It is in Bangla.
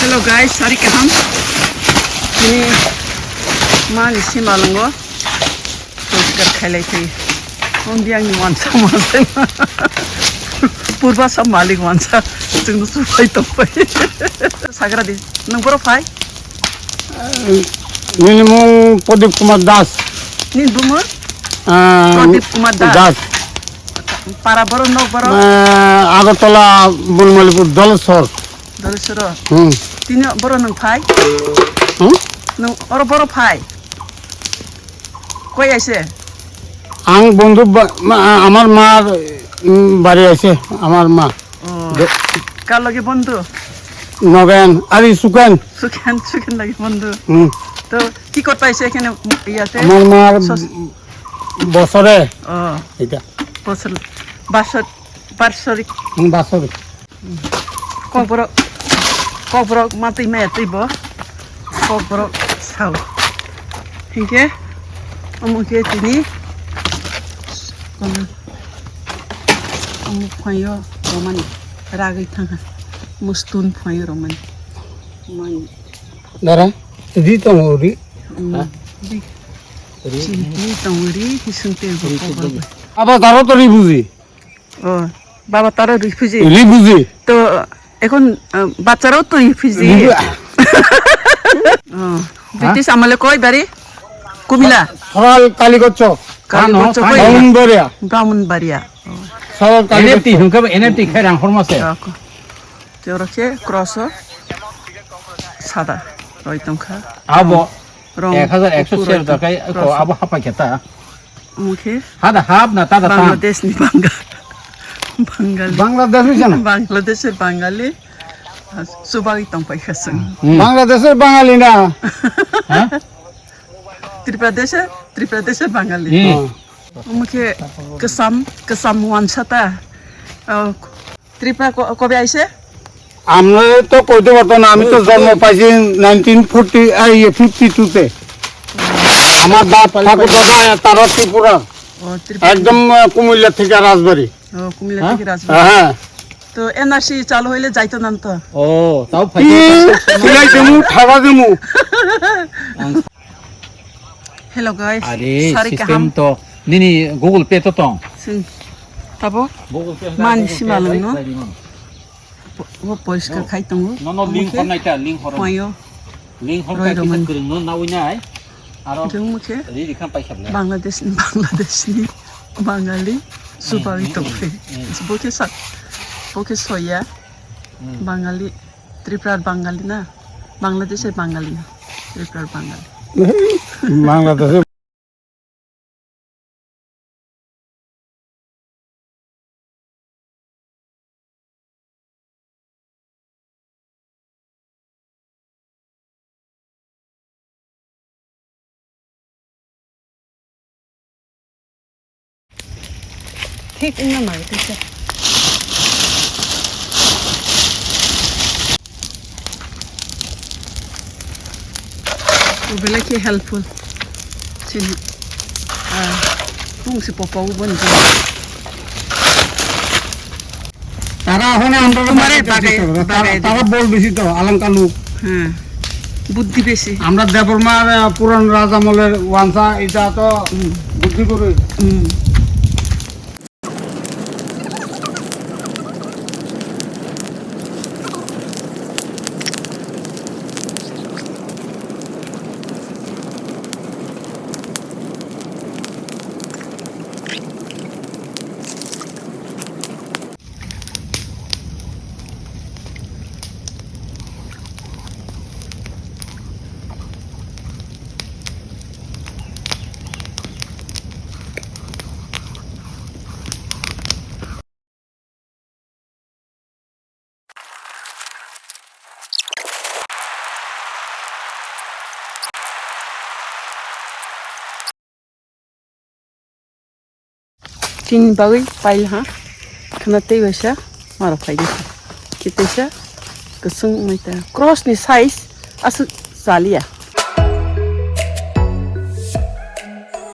Hello guys, hari kaham. Ini mang isi malungo. Teruskan khalai thi. Ondiang ni wansa maseng. Purba sam malik wansa. Jeng supai topai. Sagra di. Nang boro phai. Minimum Pradip Kumar Das. Nin bumu? Pradip Kumar Das. Para boro no boro. Agartala Bulmalipur Dolsor. Dolsoro. Tini boro nang phai. Nang oro boro phai. Koi aise? Ang bondhu আমার মার বাড়ি আছে আমার মা কার লগে বন্ধু নগেন আরে সুকেন সুখেন লাগে বন্ধু তো কি করতে আইছে এখানে ইয়াতে আমার মার বছরে এটা বছর বার্ষিক বছরে কবর মাতি মেতিব কবর সাউ হিংকে অমুকে তিনি অমুক ফাইও রমানি রাগै थाङा मुस्तुन फायो रमानि मान দাঁড়া রি তো রি রি তংরি হিসুনতে আবার তারও তো রি বুঝি ও বাবা তারও রিফিউজি রি বুঝি তো এখন বাচ্চারাও তো রিফিউজি ব্রিটিশ আমলে কই বাড়ি কুমিলা সরাল কালীগচ্ছ ব্রাহ্মণবাড়িয়া সরাল NFT হুনকাব NFT খেরাং হরমাসে তেরকে ক্রস সাদা রয়তমখা আবো রং 1100 শেয়ার দকাই কো আবো হাপা খেতা মুখে হাদা হাব না তাদা তাম বাংলাদেশ নি বাঙালি বাংলাদেশ হইছে না বাংলাদেশের বাঙালি সুবাই তংপাইখাসং বাংলাদেশের বাঙালি না হ্যাঁ ত্রিপ্রদেশের বাঙালি মুখে কেসাম ওয়ানসাতা ত্রিপুরা কবে আইছে আমরা তো কইতে পারতো না আমি তো জন্ম পাইছি 1952 তে আমার বাপ ঠাকুর দাদা তারা ত্রিপুরা একদম কুমিল্লা থেকে রাজবাড়ি কুমিল্লা থেকে রাজবাড়ি হ্যাঁ তো এনআরসি চালু হইলে যাইতো না তো ও তাও সিলাই দেমু ঠাবা দেমু হ্যালো গাইস আরে সিস্টেম তো নিনি গুগল পে তো তং তাবো গুগল পে মানসি মালং নো ও পরিষ্কার খাইতং নো লিংক হরনাইতা লিংক হর পয়ো লিংক হরনাই কি করিং নো নাউইনাই আর जों मुखे রি রিখান পাইখাবলা बांग्लादेशनि बांगाली सुबाई तोफे बोके सोया बांगाली त्रिपुरार बांगाली ना बांग्लादेशेर बांगाली ना त्रिपुरार बांगाली বাংলাদেশে ठीक इन मार कैसे तो बेला के हेल्पफुल सिन पुंग से पपाउ बन তারা ওখানে আমরা তারা বল বেশি তো অলঙ্কার লোক হ্যাঁ বুদ্ধি বেশি আমরা দেবরমার পুরান রাজ আমলের ওয়ানসা এটা তো বুদ্ধি করে तीन बागै पाइल हा खनाते वैसा मारा फाइदे कितेसा कसं माहिती क्रॉस नि साइज असं चालिया